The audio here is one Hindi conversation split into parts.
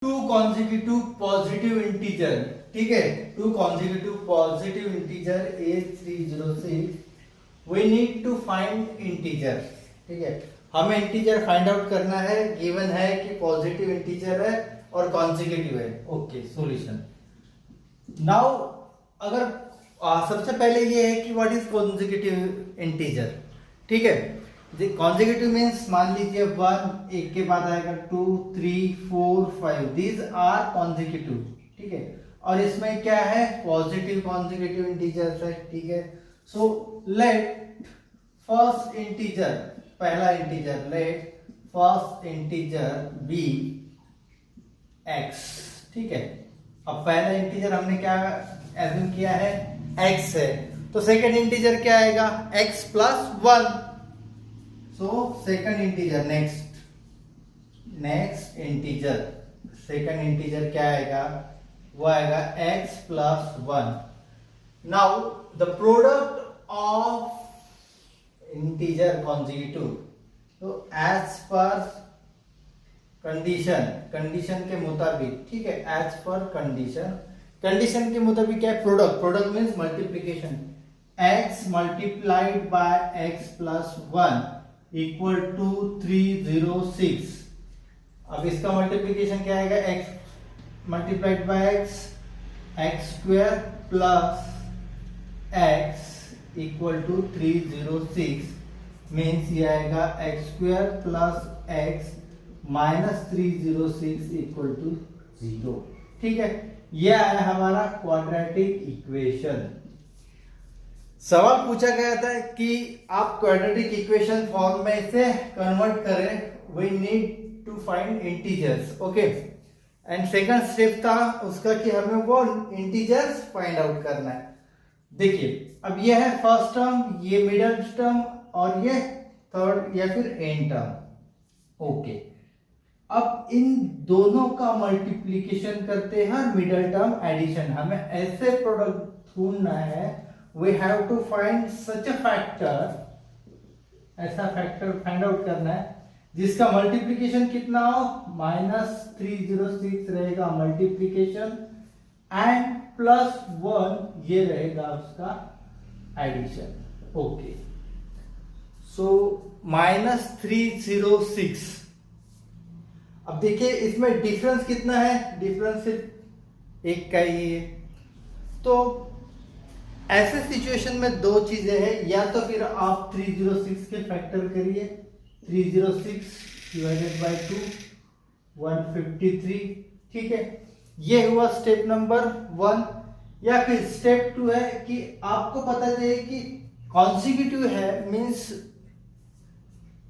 टू कॉन्जिक्यूटिव पॉजिटिव इंटीजर, ठीक है, two consecutive positive integer A306 we need to find integer, ठीक है, हमें इंटीजर फाइंड आउट करना है। गिवन है कि पॉजिटिव इंटीजर है और कॉन्जिक्यूटिव है। Okay, solution now. अगर सबसे पहले ये है कि व्हाट इज कॉन्जिक्यूटिव इंटीजर, ठीक है। कॉन्जिक्यूटिव मीन्स मान लीजिए 1 एक के बाद आएगा 2 3 4 5, दीज आर कॉन्जिक्यूटिव, ठीक है। और इसमें क्या है, पॉजिटिव कॉन्जिक्यूटिव इंटीजर्स है, ठीक है। सो लेट फर्स्ट इंटीजर, पहला integer, let first integer be x, ठीक है। अब पहला इंटीजर हमने क्या एज्यूम किया है, x है, तो सेकंड इंटीजर क्या आएगा, x plus 1। So second integer, next integer, second integer क्या आएगा, वो आएगा x plus 1। Now the product of integer consecutive, तो एज पर कंडीशन के मुताबिक, ठीक है, एज पर कंडीशन के मुताबिक क्या है, product means multiplication, x multiplied by x plus 1 equal to 306। अब इसका मल्टीप्लीकेशन क्या आएगा, x multiplied by x square plus x equal to 306 means ये आएगा x square plus x minus 306 equal to 0, ठीक है। ये आया हमारा क्वाड्रेटिक इक्वेशन। सवाल पूछा गया था कि आप क्वाड्रेटिक इक्वेशन फॉर्म में इसे कन्वर्ट करें, we need to find integers, okay. And second step था उसका कि हमें वो इंटीजर्स फाइंड आउट करना है। देखिए, अब ये है फर्स्ट टर्म, ये मिडिल टर्म और ये थर्ड या फिर एंड टर्म, ओके। अब इन दोनों का मल्टीप्लीकेशन करते हैं, मिडिल टर्म एडिशन, हमें ऐसे प्रोडक्ट ढूंढना है, we have to find such a factor, ऐसा फैक्टर फाइंड आउट करना है जिसका मल्टीप्लीकेशन कितना हो, माइनस 306 रहेगा मल्टीप्लीकेशन एंड प्लस 1 ये रहेगा उसका एडिशन, ओके। So minus 306। अब देखिए इसमें डिफरेंस कितना है, डिफरेंस सिर्फ एक का ही है। तो ऐसे सिचुएशन में दो चीजें हैं, या तो फिर आप 306 के फैक्टर करिए, 306 डिवाइडेड बाय 2 153, ठीक है। ये हुआ स्टेप नंबर 1। या फिर स्टेप 2 है कि आपको पता चाहिए कि कॉन्जिक्यूटिव है, मींस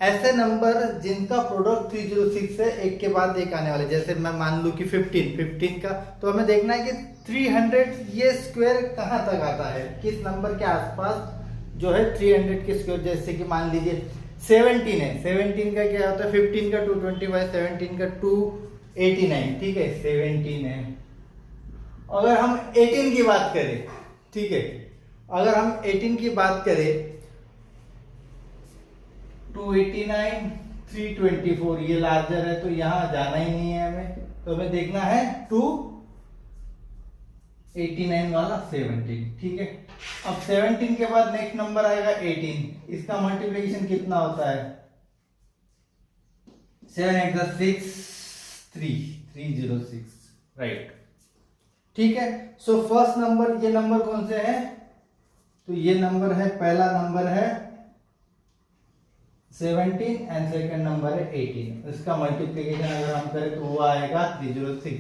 ऐसे नंबर जिनका प्रोडक्ट 306 है, एक के बाद एक आने वाले, जैसे मैं मान लूं कि 15 का, तो हमें देखना है कि 300 ये स्क्वायर कहां तक आता है, किस नंबर के आसपास जो है 300 के स्क्वायर। जैसे कि मान लीजिए 17 है, 17 का क्या होता है, 15 का 225, 17 का 289, ठीक है, 17 है। अगर हम 18 की बात करें, ठीक है, अगर हम 18 की बात करें, 289 324, ये लार्जर है तो यहां जाना ही नहीं है हमें, तो हमें देखना है 289 वाला 17, ठीक है। अब 17 के बाद नेक्स्ट नंबर आएगा 18, इसका मल्टीप्लिकेशन कितना होता है, 7 × 6 306, राइट, ठीक है। सो फर्स्ट नंबर, ये नंबर कौन से है, तो ये नंबर है, पहला नंबर है 17 एंड सेकंड नंबर है 18। इसका मल्टीप्लिकेशन अगर हम करें तो वो आएगा 306।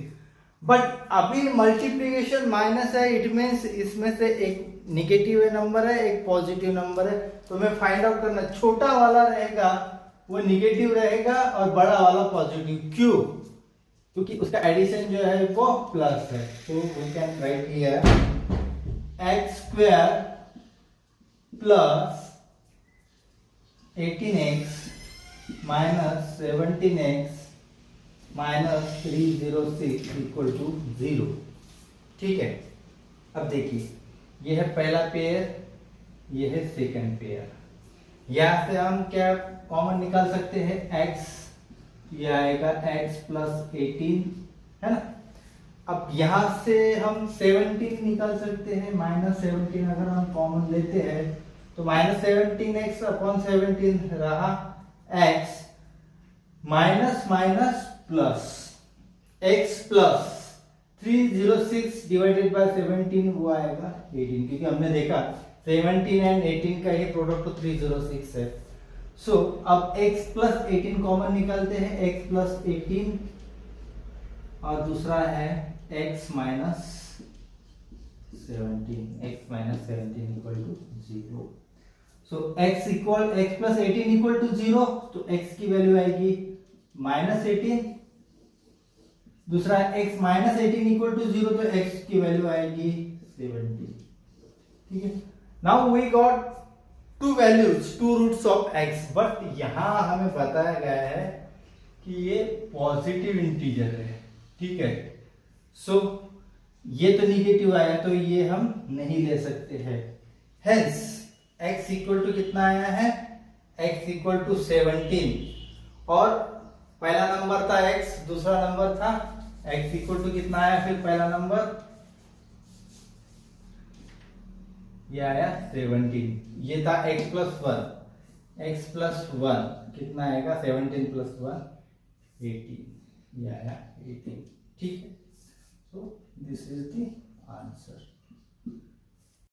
बट अभी मल्टीप्लिकेशन माइनस है, इट मींस इसमें से एक निगेटिव नंबर है, एक पॉजिटिव नंबर है, तो हमें फाइंड आउट करना, छोटा वाला रहेगा वो निगेटिव रहेगा और बड़ा वाला पॉजिटिव, क्यों, क्योंकि उसका एडिशन जो है वो प्लस है। तो we can write here x square plus 18x minus 17x minus 306 equal to 0, ठीक है। अब देखिए, यह है पहला पेयर, यह है सेकंड पेयर। यहां से हम क्या कॉमन निकाल सकते हैं, x, ये आएगा x प्लस 18 है ना। अब यहां से हम 17 निकाल सकते हैं, -17 अगर हम कॉमन लेते हैं तो -17x अपॉन 17 रहा x, minus minus plus x plus 306 divided by 17 वो आएगा 18, क्योंकि हमने देखा 17 एंड 18 का ये प्रोडक्ट तो 306 है। सो अब x प्लस 18 कॉमन निकालते हैं, x प्लस 18 और दूसरा है x minus 17, x minus 17 equal to 0। So x plus 18 equal to 0, तो x की वैल्यू आएगी -18, दूसरा x माइनस 18 इक्वल टू 0, तो x की वैल्यू आएगी 70। ठीक है, now we got two values, two roots of x, but यहां हमें बताया गया है कि ये पॉजिटिव इंटीजर है। ठीक है, सो ये तो निगेटिव आया तो ये हम नहीं ले सकते हैं। हेंस x इक्वल टू कितना आया है, x इक्वल टू 17, और पहला नंबर था x, दूसरा नंबर था x इक्वल टू कितना आया, फिर पहला नंबर ये आया 17, ये था x प्लस 1, x प्लस 1 कितना आएगा, 17 प्लस 1 18, ये आया 18। ठीक है, so this is the answer.